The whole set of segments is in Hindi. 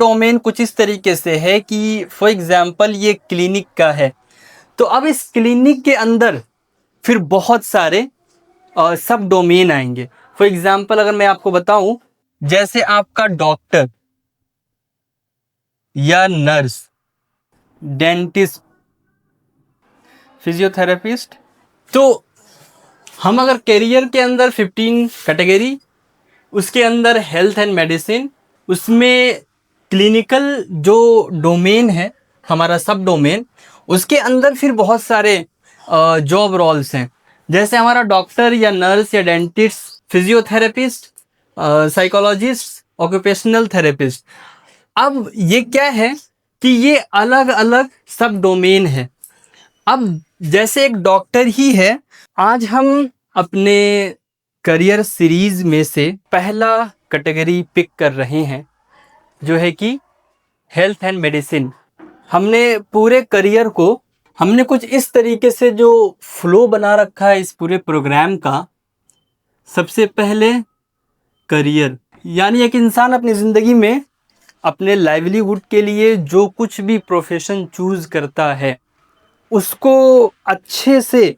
डोमेन कुछ इस तरीके से है कि फॉर एग्जांपल ये क्लिनिक का है, तो अब इस क्लिनिक के अंदर फिर बहुत सारे सब डोमेन आएंगे। फॉर एग्जांपल अगर मैं आपको बताऊं, जैसे आपका डॉक्टर या नर्स, डेंटिस्ट, फिजियोथेरेपिस्ट, तो हम अगर करियर के अंदर 15 कैटेगरी, उसके अंदर हेल्थ एंड मेडिसिन, उसमें क्लिनिकल जो डोमेन है हमारा सब डोमेन, उसके अंदर फिर बहुत सारे जॉब रोल्स हैं। जैसे हमारा डॉक्टर या नर्स या dentist, physiotherapist, psychologist, occupational therapist. अब ये क्या है कि ये अलग अलग सब डोमेन है। अब जैसे एक डॉक्टर ही है, आज हम अपने करियर सीरीज में से पहला कैटेगरी पिक कर रहे हैं जो है कि हेल्थ एंड मेडिसिन। हमने पूरे करियर को हमने कुछ इस तरीके से जो फ्लो बना रखा है इस पूरे प्रोग्राम का। सबसे पहले करियर, यानी एक इंसान अपनी ज़िंदगी में अपने लाइवलीहुड के लिए जो कुछ भी प्रोफेशन चूज़ करता है उसको अच्छे से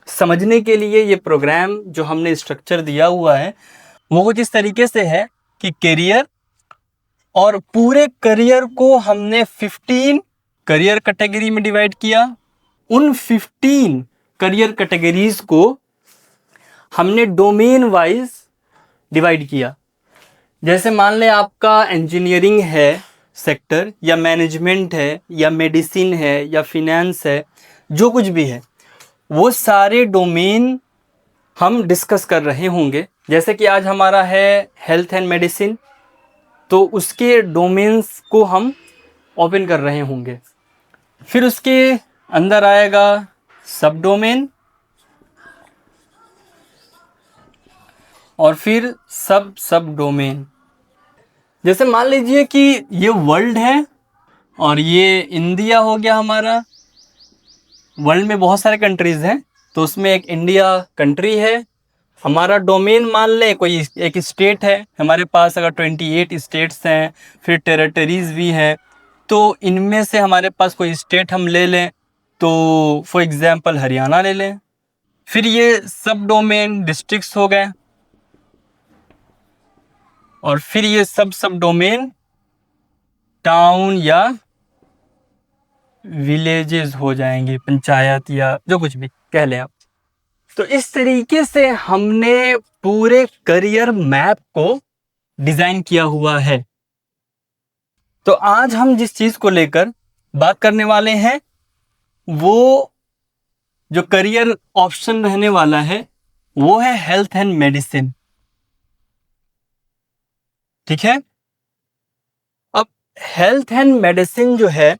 समझने के लिए ये प्रोग्राम जो हमने स्ट्रक्चर दिया हुआ है वो कुछ इस तरीके से है कि करियर, और पूरे करियर को हमने 15 करियर कैटेगरी में डिवाइड किया। उन 15 करियर कैटेगरीज को हमने डोमेन वाइज डिवाइड किया। जैसे मान लें आपका इंजीनियरिंग है सेक्टर, या मैनेजमेंट है, या मेडिसिन है, या फिनेंस है, जो कुछ भी है वो सारे डोमेन हम डिस्कस कर रहे होंगे। जैसे कि आज हमारा है हेल्थ एंड मेडिसिन, तो उसके डोमेन्स को हम ओपन कर रहे होंगे। फिर उसके अंदर आएगा सब डोमेन, और फिर सब डोमेन। जैसे मान लीजिए कि ये वर्ल्ड है और ये इंडिया हो गया हमारा। वर्ल्ड में बहुत सारे कंट्रीज़ हैं, तो उसमें एक इंडिया कंट्री है। हमारा डोमेन मान लें कोई एक स्टेट है, हमारे पास अगर 28 स्टेट्स हैं, फिर टेरिटरीज़ भी हैं, तो इनमें से हमारे पास कोई स्टेट हम ले लें, तो फॉर एग्ज़ाम्पल हरियाणा ले लें। फिर ये सब डोमेन डिस्ट्रिक्ट्स हो गए, और फिर ये सब डोमेन टाउन या विलेजेस हो जाएंगे, पंचायत या जो कुछ भी कह लें आप। तो इस तरीके से हमने पूरे करियर मैप को डिजाइन किया हुआ है। तो आज हम जिस चीज को लेकर बात करने वाले हैं वो जो करियर ऑप्शन रहने वाला है वो है हेल्थ एंड मेडिसिन। ठीक है। अब हेल्थ एंड मेडिसिन जो है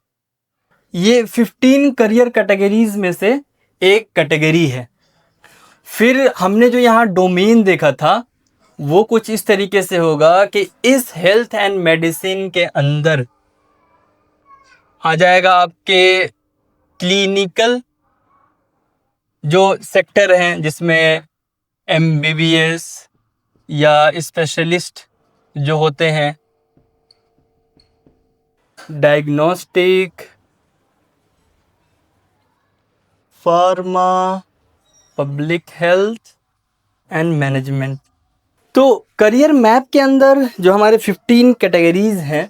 ये 15 करियर कैटेगरीज में से एक कैटेगरी है। फिर हमने जो यहाँ डोमेन देखा था वो कुछ इस तरीके से होगा कि इस हेल्थ एंड मेडिसिन के अंदर आ जाएगा आपके क्लिनिकल जो सेक्टर हैं, जिसमें एमबीबीएस या स्पेशलिस्ट जो होते हैं, diagnostic, pharma, public health and management. तो करियर मैप के अंदर जो हमारे 15 कैटेगरीज हैं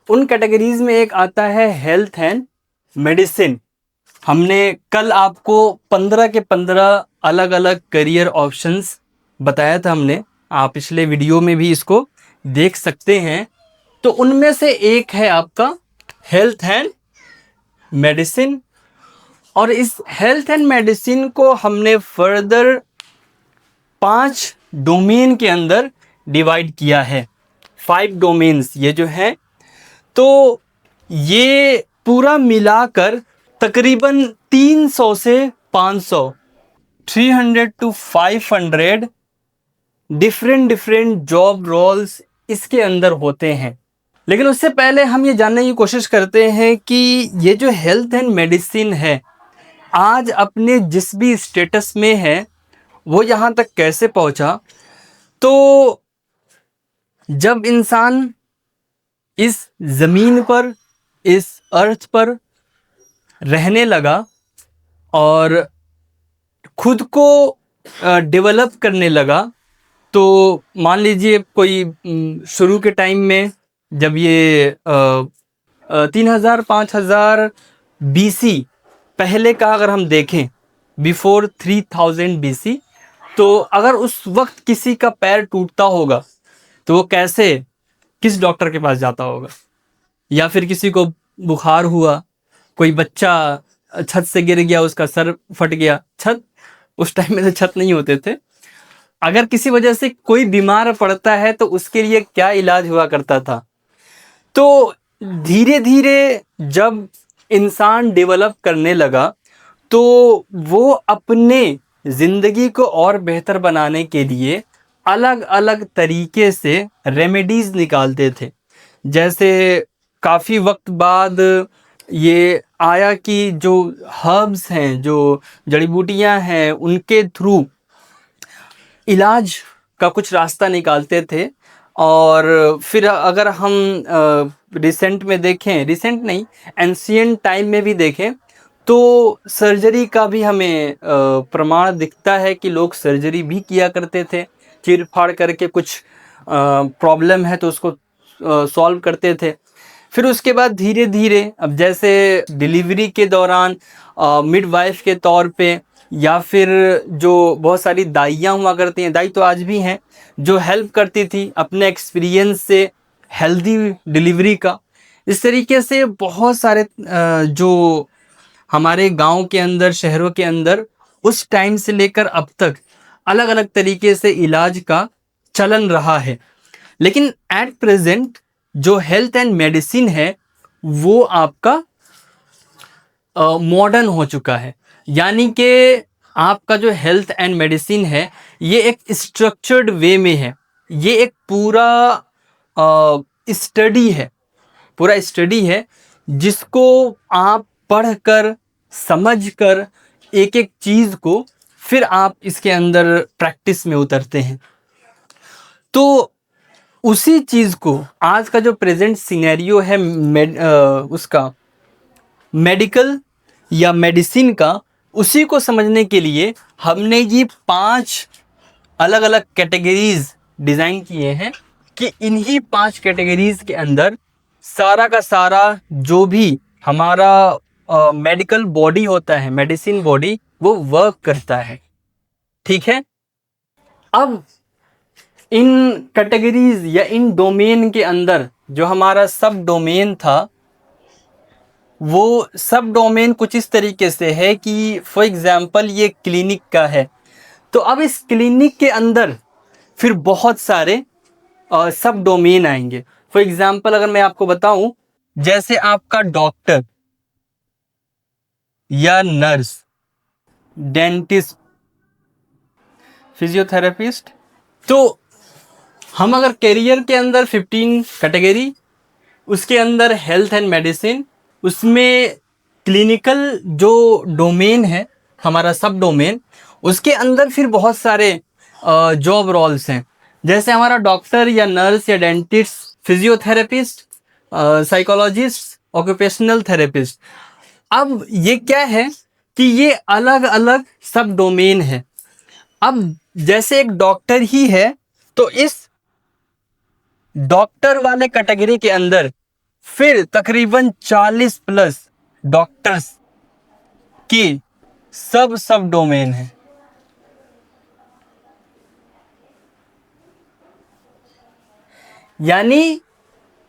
उन कैटेगरीज में एक आता है हेल्थ एंड मेडिसिन। हमने कल आपको 15 के 15 अलग अलग करियर ऑप्शंस बताया था हमने, आप पिछले वीडियो में भी इसको देख सकते हैं। तो उनमें से एक है आपका हेल्थ एंड मेडिसिन, और इस हेल्थ एंड मेडिसिन को हमने फर्दर 5 डोमेन के अंदर डिवाइड किया है। 5 डोमेन्स ये जो है, तो ये पूरा मिलाकर तकरीबन 300 से 500, 300 to 500 डिफरेंट जॉब रोल्स इसके अंदर होते हैं। लेकिन उससे पहले हम ये जानने की कोशिश करते हैं कि ये जो हेल्थ एंड मेडिसिन है आज अपने जिस भी स्टेटस में है वो यहाँ तक कैसे पहुँचा। तो जब इंसान इस ज़मीन पर, इस अर्थ पर रहने लगा और खुद को डेवलप करने लगा। तो मान लीजिए कोई शुरू के टाइम में जब ये 3000 5000 BC पहले का अगर हम देखें, बिफोर 3000 BC, तो अगर उस वक्त किसी का पैर टूटता होगा तो वो कैसे, किस डॉक्टर के पास जाता होगा? या फिर किसी को बुखार हुआ, कोई बच्चा छत से गिर गया, उसका सर फट गया, छत उस टाइम में तो छत नहीं होते थे, अगर किसी वजह से कोई बीमार पड़ता है तो उसके लिए क्या इलाज हुआ करता था? तो धीरे धीरे जब इंसान डेवलप करने लगा तो वो अपने ज़िंदगी को और बेहतर बनाने के लिए अलग अलग तरीके से रेमेडीज़ निकालते थे। जैसे काफ़ी वक्त बाद ये आया कि जो हर्ब्स हैं, जो जड़ी बूटियां हैं, उनके थ्रू इलाज का कुछ रास्ता निकालते थे। और फिर अगर हम रिसेंट में देखें, रिसेंट नहीं, एंशिएंट टाइम में भी देखें तो सर्जरी का भी हमें प्रमाण दिखता है कि लोग सर्जरी भी किया करते थे, चीर फाड़ करके कुछ प्रॉब्लम है तो उसको सॉल्व करते थे। फिर उसके बाद धीरे धीरे अब जैसे डिलीवरी के दौरान मिडवाइफ के तौर पे, या फिर जो बहुत सारी दाइयाँ हुआ करती हैं, दाई तो आज भी हैं, जो हेल्प करती थी अपने एक्सपीरियंस से हेल्दी डिलीवरी का। इस तरीके से बहुत सारे जो हमारे गांव के अंदर, शहरों के अंदर उस टाइम से लेकर अब तक अलग अलग तरीके से इलाज का चलन रहा है। लेकिन एट प्रेजेंट जो हेल्थ एंड मेडिसिन है वो आपका मॉडर्न हो चुका है। यानी कि आपका जो हेल्थ एंड मेडिसिन है ये एक स्ट्रक्चर्ड वे में है, ये एक पूरा स्टडी है, पूरा स्टडी है जिसको आप पढ़कर, समझकर, एक एक चीज़ को फिर आप इसके अंदर प्रैक्टिस में उतरते हैं। तो उसी चीज़ को आज का जो प्रेजेंट सिनेरियो है उसका मेडिकल या मेडिसिन का, उसी को समझने के लिए हमने ये 5 अलग अलग कैटेगरीज डिज़ाइन किए हैं कि इन्हीं 5 कैटेगरीज के अंदर सारा का सारा जो भी हमारा मेडिकल बॉडी होता है, मेडिसिन बॉडी, वो वर्क करता है। ठीक है, अब इन कैटेगरीज या इन डोमेन के अंदर जो हमारा सब डोमेन था, वो सब डोमेन कुछ इस तरीके से है कि फॉर एग्जांपल ये क्लिनिक का है, तो अब इस क्लिनिक के अंदर फिर बहुत सारे सब डोमेन आएंगे। फॉर एग्जांपल अगर मैं आपको बताऊं, जैसे आपका डॉक्टर या नर्स, डेंटिस्ट, फिजियोथेरेपिस्ट, तो हम अगर कैरियर के अंदर 15 कैटेगरी, उसके अंदर हेल्थ एंड मेडिसिन, उसमें क्लिनिकल जो डोमेन है हमारा सब डोमेन, उसके अंदर फिर बहुत सारे जॉब रोल्स हैं। जैसे हमारा डॉक्टर या नर्स या dentist, physiotherapist, psychologist, occupational therapist. अब ये क्या है कि ये अलग अलग सब डोमेन है। अब जैसे एक डॉक्टर ही है तो इस डॉक्टर वाले कैटेगरी के अंदर फिर तकरीबन 40 प्लस डॉक्टर्स की सब डोमेन है। यानी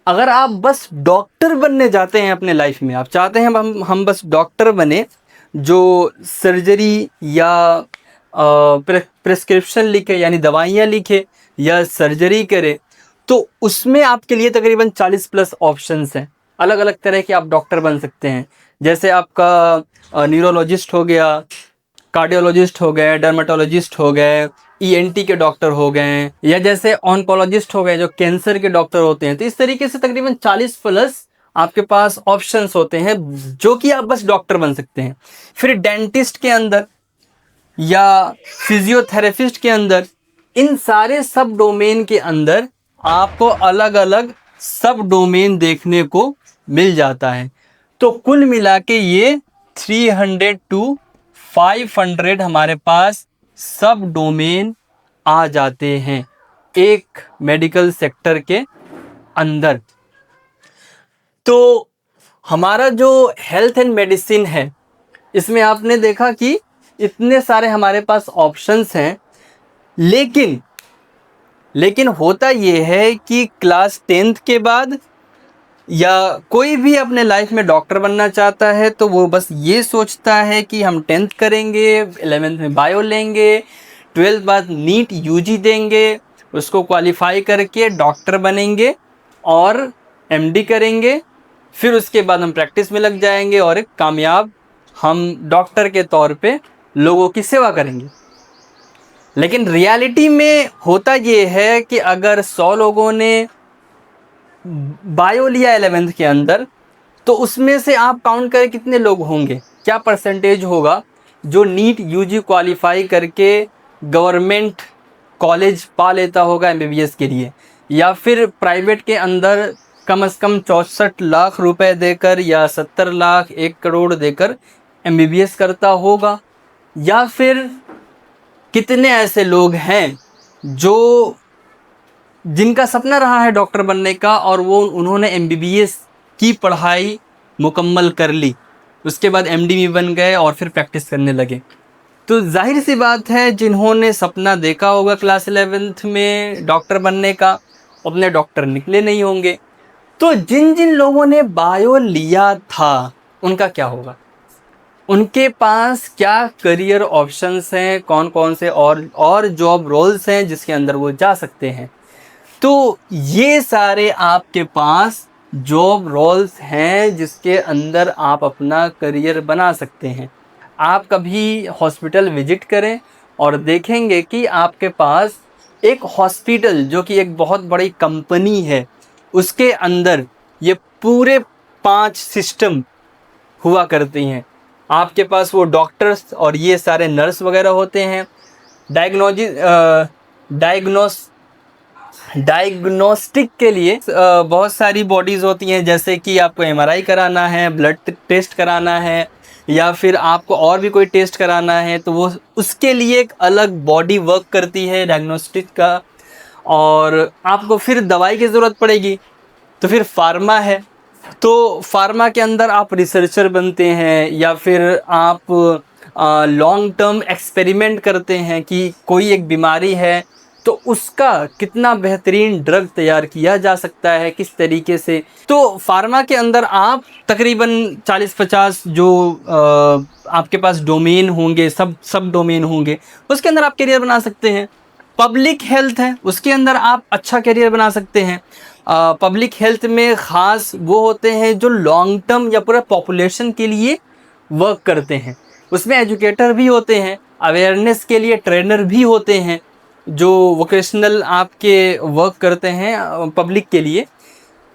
अगर आप बस डॉक्टर बनने जाते हैं अपने लाइफ में, आप चाहते हैं हम बस डॉक्टर बने जो सर्जरी या प्रिस्क्रिप्शन लिखे, यानी दवाइयाँ लिखे या सर्जरी करे, तो उसमें आपके लिए तकरीबन 40 प्लस ऑप्शंस हैं। अलग अलग तरह के आप डॉक्टर बन सकते हैं। जैसे आपका न्यूरोलॉजिस्ट हो गया, कार्डियोलॉजिस्ट हो गए, डर्मेटोलॉजिस्ट हो गए, ईएनटी के डॉक्टर हो गए, या जैसे ऑन्कोलॉजिस्ट हो गए जो कैंसर के डॉक्टर होते हैं। तो इस तरीके से तकरीबन 40 प्लस आपके पास ऑप्शंस होते हैं जो कि आप बस डॉक्टर बन सकते हैं। फिर डेंटिस्ट के अंदर या फिजियोथेरेपिस्ट के अंदर, इन सारे सब डोमेन के अंदर आपको अलग अलग सब डोमेन देखने को मिल जाता है। तो कुल मिला के ये 300 to 500 हमारे पास सब डोमेन आ जाते हैं एक मेडिकल सेक्टर के अंदर। तो हमारा जो हेल्थ एंड मेडिसिन है, इसमें आपने देखा कि इतने सारे हमारे पास ऑप्शंस हैं, लेकिन होता ये है कि क्लास 10th के बाद या कोई भी अपने लाइफ में डॉक्टर बनना चाहता है तो वो बस ये सोचता है कि हम 10th करेंगे, 11th में बायो लेंगे, 12th बाद नीट यूजी देंगे, उसको क्वालिफाई करके डॉक्टर बनेंगे और एमडी करेंगे, फिर उसके बाद हम प्रैक्टिस में लग जाएंगे और एक कामयाब हम डॉक्टर के तौर पे लोगों की सेवा करेंगे। लेकिन रियलिटी में होता ये है कि अगर 100 लोगों ने बायो लिया 11th के अंदर, तो उसमें से आप काउंट करें कितने लोग होंगे, क्या परसेंटेज होगा जो नीट यूजी क्वालिफाई करके गवर्नमेंट कॉलेज पा लेता होगा एमबीबीएस के लिए, या फिर प्राइवेट के अंदर कम से कम 64 लाख रुपए देकर या 70 लाख 1 करोड़ देकर एमबीबीएस करता होगा। या फिर कितने ऐसे लोग हैं जो जिनका सपना रहा है डॉक्टर बनने का और उन्होंने एमबीबीएस की पढ़ाई मुकम्मल कर ली, उसके बाद एमडी भी बन गए और फिर प्रैक्टिस करने लगे। तो जाहिर सी बात है जिन्होंने सपना देखा होगा क्लास 11th में डॉक्टर बनने का, अपने डॉक्टर निकले नहीं होंगे। तो जिन जिन लोगों ने बायो लिया था उनका क्या होगा, उनके पास क्या करियर ऑप्शंस हैं, कौन कौन से और जॉब रोल्स हैं जिसके अंदर वो जा सकते हैं। तो ये सारे आपके पास जॉब रोल्स हैं जिसके अंदर आप अपना करियर बना सकते हैं। आप कभी हॉस्पिटल विजिट करें और देखेंगे कि आपके पास एक हॉस्पिटल जो कि एक बहुत बड़ी कंपनी है, उसके अंदर ये पूरे 5 सिस्टम हुआ करती हैं। आपके पास वो डॉक्टर्स और ये सारे नर्स वगैरह होते हैं। डायग्नोस्टिक के लिए बहुत सारी बॉडीज़ होती हैं, जैसे कि आपको एमआरआई कराना है, ब्लड टेस्ट कराना है, या फिर आपको और भी कोई टेस्ट कराना है, तो वो उसके लिए एक अलग बॉडी वर्क करती है डायग्नोस्टिक का। और आपको फिर दवाई की ज़रूरत पड़ेगी तो फिर फार्मा है। तो फार्मा के अंदर आप रिसर्चर बनते हैं या फिर आप लॉन्ग टर्म एक्सपेरिमेंट करते हैं कि कोई एक बीमारी है तो उसका कितना बेहतरीन ड्रग तैयार किया जा सकता है, किस तरीके से। तो फार्मा के अंदर आप तकरीबन 40-50 जो आपके पास डोमेन होंगे, सब डोमेन होंगे, उसके अंदर आप करियर बना सकते हैं। पब्लिक हेल्थ है, उसके अंदर आप अच्छा करियर बना सकते हैं। पब्लिक हेल्थ में ख़ास वो होते हैं जो लॉन्ग टर्म या पूरा पॉपुलेशन के लिए वर्क करते हैं। उसमें एजुकेटर भी होते हैं, अवेयरनेस के लिए ट्रेनर भी होते हैं जो वोकेशनल आपके वर्क करते हैं पब्लिक के लिए।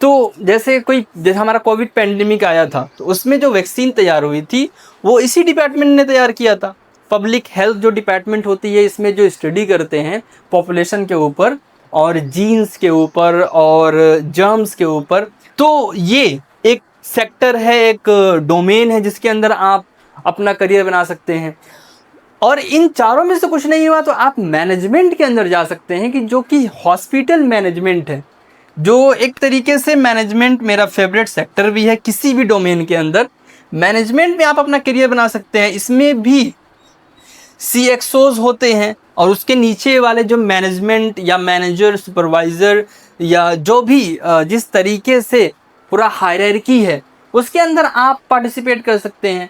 तो जैसे हमारा कोविड पेंडेमिक आया था तो उसमें जो वैक्सीन तैयार हुई थी वो इसी डिपार्टमेंट ने तैयार किया था। पब्लिक हेल्थ जो डिपार्टमेंट होती है, इसमें जो स्टडी करते हैं पॉपुलेशन के ऊपर और जीन्स के ऊपर और जर्म्स के ऊपर। तो ये एक सेक्टर है, एक डोमेन है जिसके अंदर आप अपना करियर बना सकते हैं। और इन चारों में से कुछ नहीं हुआ तो आप मैनेजमेंट के अंदर जा सकते हैं, कि जो कि हॉस्पिटल मैनेजमेंट है, जो एक तरीके से मैनेजमेंट मेरा फेवरेट सेक्टर भी है। किसी भी डोमेन के अंदर मैनेजमेंट में आप अपना करियर बना सकते हैं। इसमें भी CXOs होते हैं और उसके नीचे वाले जो मैनेजमेंट या मैनेजर, सुपरवाइज़र या जो भी जिस तरीके से पूरा हायरार्की है उसके अंदर आप पार्टिसिपेट कर सकते हैं।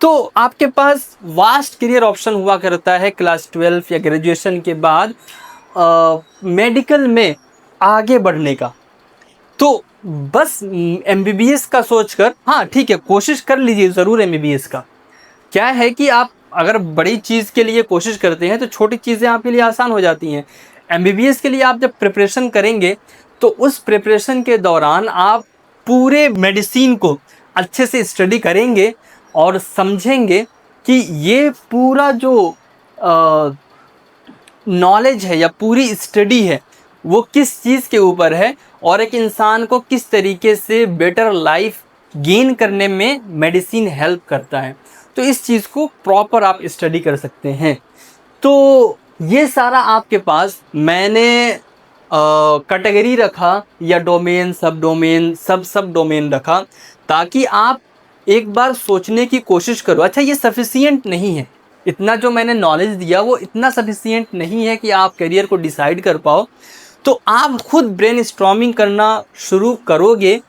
तो आपके पास वास्ट करियर ऑप्शन हुआ करता है क्लास 12 या ग्रेजुएशन के बाद मेडिकल में आगे बढ़ने का। तो बस MBBS का सोचकर, हाँ ठीक है, कोशिश कर लीजिए ज़रूर MBBS का। क्या है कि आप अगर बड़ी चीज़ के लिए कोशिश करते हैं तो छोटी चीज़ें आपके लिए आसान हो जाती हैं। MBBS के लिए आप जब प्रिपरेशन करेंगे तो उस प्रिपरेशन के दौरान आप पूरे मेडिसिन को अच्छे से स्टडी करेंगे और समझेंगे कि ये पूरा जो नॉलेज है या पूरी स्टडी है वो किस चीज़ के ऊपर है और एक इंसान को किस तरीके से बेटर लाइफ गेन करने में मेडिसिन हेल्प करता है। तो इस चीज़ को प्रॉपर आप स्टडी कर सकते हैं। तो ये सारा आपके पास मैंने कैटेगरी रखा या डोमेन, सब डोमेन रखा, ताकि आप एक बार सोचने की कोशिश करो। अच्छा, ये सफिशिएंट नहीं है, इतना जो मैंने नॉलेज दिया वो इतना सफिशिएंट नहीं है कि आप करियर को डिसाइड कर पाओ। तो आप खुद ब्रेनस्टॉर्मिंग करना शुरू करोगे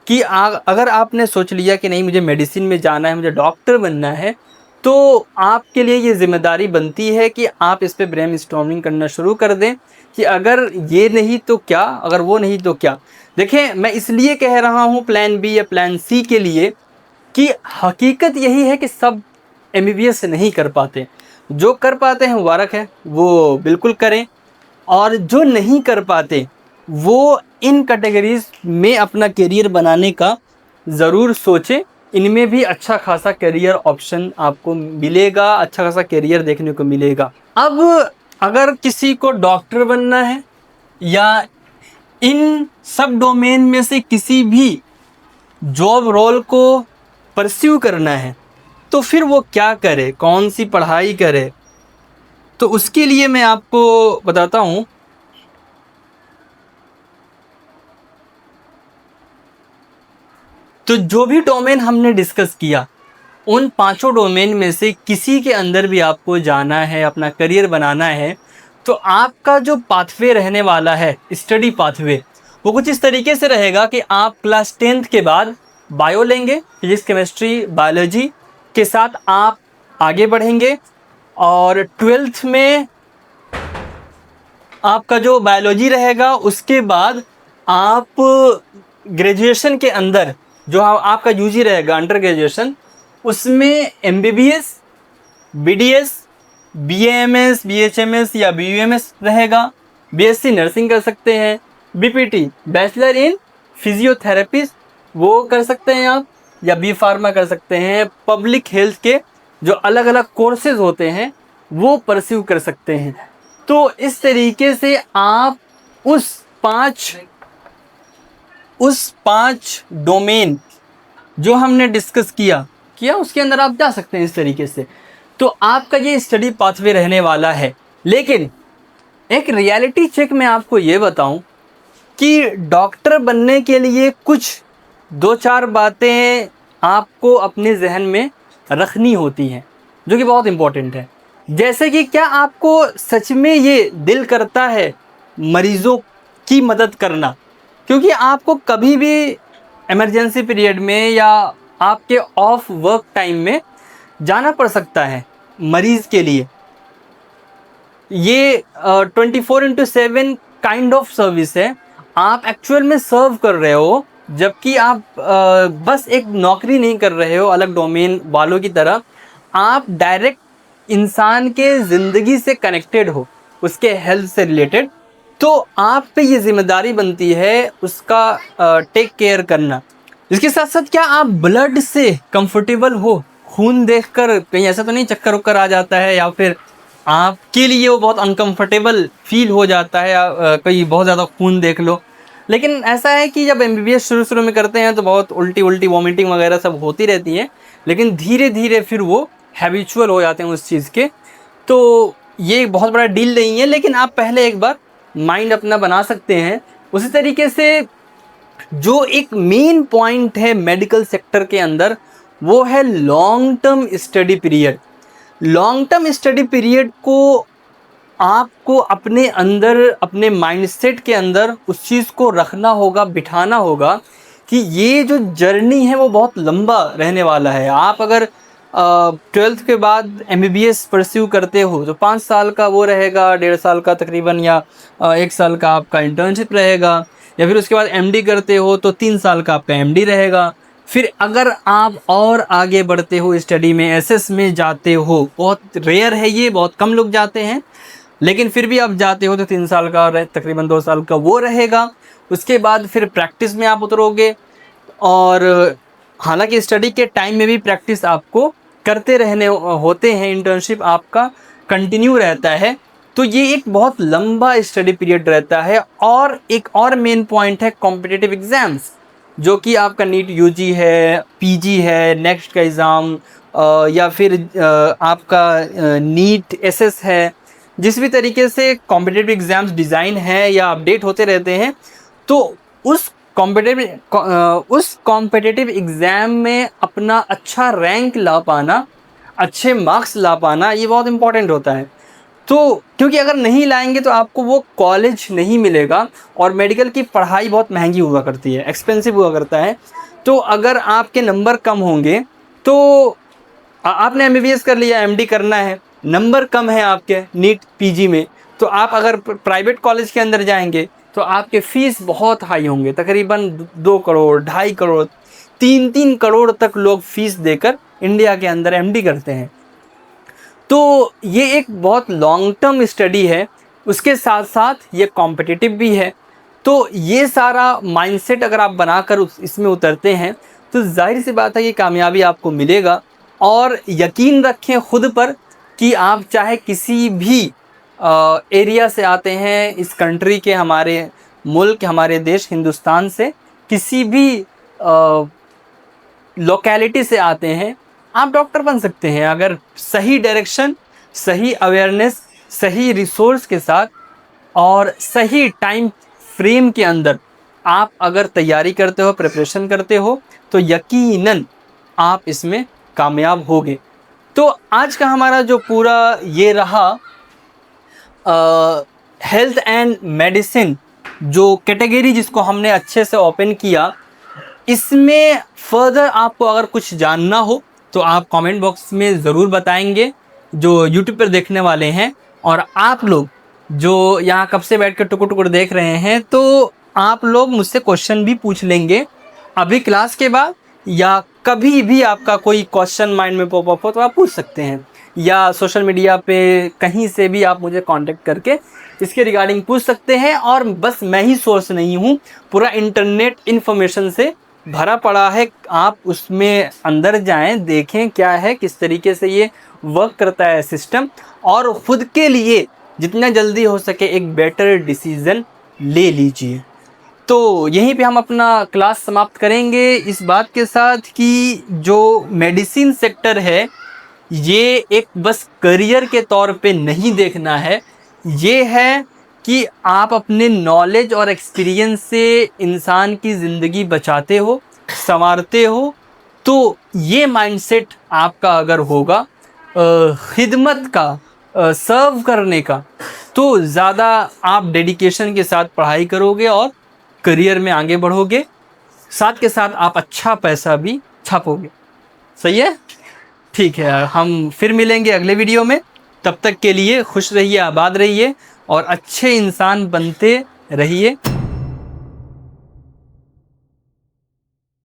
कि अगर आपने सोच लिया कि नहीं मुझे मेडिसिन में जाना है, मुझे डॉक्टर बनना है, तो आपके लिए ये जिम्मेदारी बनती है कि आप इस पे ब्रेनस्टॉर्मिंग करना शुरू कर दें कि अगर ये नहीं तो क्या, अगर वो नहीं तो क्या। देखें, मैं इसलिए कह रहा हूँ प्लान बी या प्लान सी के लिए कि हकीकत यही है कि सब एमबीबीएस नहीं कर पाते। जो कर पाते हैं मुबारक है, वो बिल्कुल करें, और जो नहीं कर पाते वो इन कैटेगरीज में अपना करियर बनाने का ज़रूर सोचें। इनमें भी अच्छा खासा करियर ऑप्शन आपको मिलेगा, अच्छा खासा करियर देखने को मिलेगा। अब अगर किसी को डॉक्टर बनना है या इन सब डोमेन में से किसी भी जॉब रोल को परस्यू करना है, तो फिर वो क्या करे, कौन सी पढ़ाई करे? तो उसके लिए मैं आपको बताता हूँ। तो जो भी डोमेन हमने डिस्कस किया, उन पांचों डोमेन में से किसी के अंदर भी आपको जाना है, अपना करियर बनाना है, तो आपका जो पाथवे रहने वाला है, स्टडी पाथवे, वो कुछ इस तरीके से रहेगा कि आप क्लास 10th के बाद बायो लेंगे, फिजिक्स, केमिस्ट्री, बायोलॉजी के साथ आप आगे बढ़ेंगे, और 12th में आपका जो बायोलॉजी रहेगा, उसके बाद आप ग्रेजुएशन के अंदर जो आपका यूजी रहेगा, अंडर ग्रेजुएशन, उसमें एमबीबीएस, बीडीएस, बीएएमएस, बीएचएमएस या बीयूएमएस रहेगा। बीएससी नर्सिंग कर सकते हैं, बीपीटी बैचलर इन फिजियोथेरेपी वो कर सकते हैं आप, या बी फार्मा कर सकते हैं। पब्लिक हेल्थ के जो अलग अलग कोर्सेज होते हैं वो परस्यू कर सकते हैं। तो इस तरीके से आप उस पांच डोमेन जो हमने डिस्कस किया उसके अंदर आप जा सकते हैं इस तरीके से। तो आपका ये स्टडी पाथवे रहने वाला है। लेकिन एक रियलिटी चेक मैं आपको ये बताऊं कि डॉक्टर बनने के लिए कुछ 2-4 बातें आपको अपने जहन में रखनी होती हैं, जो कि बहुत इम्पोर्टेंट है। जैसे कि क्या आपको सच में ये दिल करता है मरीज़ों की मदद करना? क्योंकि आपको कभी भी इमरजेंसी पीरियड में या आपके ऑफ वर्क टाइम में जाना पड़ सकता है मरीज़ के लिए। ये 24/7 काइंड ऑफ सर्विस है। आप एक्चुअल में सर्व कर रहे हो, जबकि आप बस एक नौकरी नहीं कर रहे हो अलग डोमेन वालों की तरह। आप डायरेक्ट इंसान के ज़िंदगी से कनेक्टेड हो, उसके हेल्थ से रिलेटेड। तो आप पे ये जिम्मेदारी बनती है उसका टेक केयर करना। इसके साथ साथ क्या आप ब्लड से कंफर्टेबल हो? खून देखकर कहीं ऐसा तो नहीं चक्कर उक्कर आ जाता है, या फिर आपके लिए वो बहुत अनकंफर्टेबल फील हो जाता है, या कहीं बहुत ज़्यादा खून देख लो? लेकिन ऐसा है कि जब एमबीबीएस शुरू में करते हैं तो बहुत उल्टी वॉमिटिंग वगैरह सब होती रहती है, लेकिन धीरे धीरे फिर वो हैबिचुअल हो जाते हैं उस चीज़ के। तो ये बहुत बड़ा डील नहीं है, लेकिन आप पहले एक बार माइंड अपना बना सकते हैं। उसी तरीके से जो एक मेन पॉइंट है मेडिकल सेक्टर के अंदर, वो है long term study period. Long term study period को आपको अपने अंदर, अपने माइंडसेट के अंदर उस चीज़ को रखना होगा, बिठाना होगा कि ये जो जर्नी है वो बहुत लंबा रहने वाला है। आप अगर 12th के बाद एमबीबीएस परस्यू करते हो तो 5 साल का वो रहेगा, 1.5 साल का तकरीबन, या 1 साल का आपका इंटर्नशिप रहेगा, या फिर उसके बाद एमडी करते हो तो 3 साल का आपका एमडी रहेगा। फिर अगर आप और आगे बढ़ते हो स्टडी में, एसएस में जाते हो, बहुत रेयर है ये, बहुत कम लोग जाते हैं, लेकिन फिर भी आप जाते हो तो 3 साल का तकरीबन 2 साल का वो रहेगा। उसके बाद फिर प्रैक्टिस में आप उतरोगे, और हालांकि स्टडी के टाइम में भी प्रैक्टिस आपको करते रहने होते हैं, इंटर्नशिप आपका कंटिन्यू रहता है। तो ये एक बहुत लंबा स्टडी पीरियड रहता है। और एक और मेन पॉइंट है कॉम्पिटिटिव एग्ज़ाम्स, जो कि आपका नीट यूजी है, पीजी है, नेक्स्ट का एग्ज़ाम, या फिर आपका नीट एसएस है। जिस भी तरीके से कॉम्पिटिटिव एग्ज़ाम्स डिज़ाइन है या अपडेट होते रहते हैं, तो उस कॉम्पिटिटिव एग्ज़ाम में अपना अच्छा रैंक ला पाना, अच्छे मार्क्स ला पाना, ये बहुत इम्पॉर्टेंट होता है। तो क्योंकि अगर नहीं लाएंगे तो आपको वो कॉलेज नहीं मिलेगा, और मेडिकल की पढ़ाई बहुत महंगी हुआ करती है, एक्सपेंसिव हुआ करता है। तो अगर आपके नंबर कम होंगे, तो आपने एमबीबीएस कर लिया, एमडी करना है, नंबर कम है आपके नीट पीजी में, तो आप अगर प्राइवेट कॉलेज के अंदर जाएंगे तो आपके फ़ीस बहुत हाई होंगे, तकरीबन 2 करोड़, 2.5 करोड़, 3-3 करोड़ तक लोग फ़ीस देकर इंडिया के अंदर एमडी करते हैं। तो ये एक बहुत लॉन्ग टर्म स्टडी है, उसके साथ साथ ये कॉम्पिटिटिव भी है। तो ये सारा माइंडसेट अगर आप बनाकर इसमें उतरते हैं, तो जाहिर सी बात है कि कामयाबी आपको मिलेगा। और यकीन रखें खुद पर कि आप चाहे किसी भी एरिया से आते हैं, इस कंट्री के, हमारे मुल्क, हमारे देश हिंदुस्तान से किसी भी लोकेलिटी से आते हैं, आप डॉक्टर बन सकते हैं अगर सही डायरेक्शन, सही अवेयरनेस, सही रिसोर्स के साथ और सही टाइम फ्रेम के अंदर आप अगर तैयारी करते हो, प्रिपरेशन करते हो, तो यकीनन आप इसमें कामयाब होगे। तो आज का हमारा जो पूरा ये रहा हेल्थ एंड मेडिसिन जो कैटेगरी, जिसको हमने अच्छे से ओपन किया, इसमें फर्दर आपको अगर कुछ जानना हो तो आप कमेंट बॉक्स में ज़रूर बताएंगे, जो यूट्यूब पर देखने वाले हैं। और आप लोग जो यहाँ कब से बैठ कर टुकुर टुकुर देख रहे हैं, तो आप लोग मुझसे क्वेश्चन भी पूछ लेंगे अभी क्लास के बाद, या कभी भी आपका कोई क्वेश्चन माइंड में पॉपअप हो तो आप पूछ सकते हैं, या सोशल मीडिया पे कहीं से भी आप मुझे कांटेक्ट करके इसके रिगार्डिंग पूछ सकते हैं। और बस मैं ही सोर्स नहीं हूँ, पूरा इंटरनेट इन्फॉर्मेशन से भरा पड़ा है, आप उसमें अंदर जाएं, देखें क्या है, किस तरीके से ये वर्क करता है सिस्टम, और ख़ुद के लिए जितना जल्दी हो सके एक बेटर डिसीज़न ले लीजिए। तो यहीं पे हम अपना क्लास समाप्त करेंगे इस बात के साथ कि जो मेडिसिन सेक्टर है, ये एक बस करियर के तौर पे नहीं देखना है, ये है कि आप अपने नॉलेज और एक्सपीरियंस से इंसान की ज़िंदगी बचाते हो, संवारते हो। तो ये माइंडसेट आपका अगर होगा खिदमत का, सर्व करने का, तो ज़्यादा आप डेडिकेशन के साथ पढ़ाई करोगे और करियर में आगे बढ़ोगे, साथ के साथ आप अच्छा पैसा भी छापोगे। सही है? ठीक है, हम फिर मिलेंगे अगले वीडियो में। तब तक के लिए खुश रहिए, आबाद रहिए और अच्छे इंसान बनते रहिए।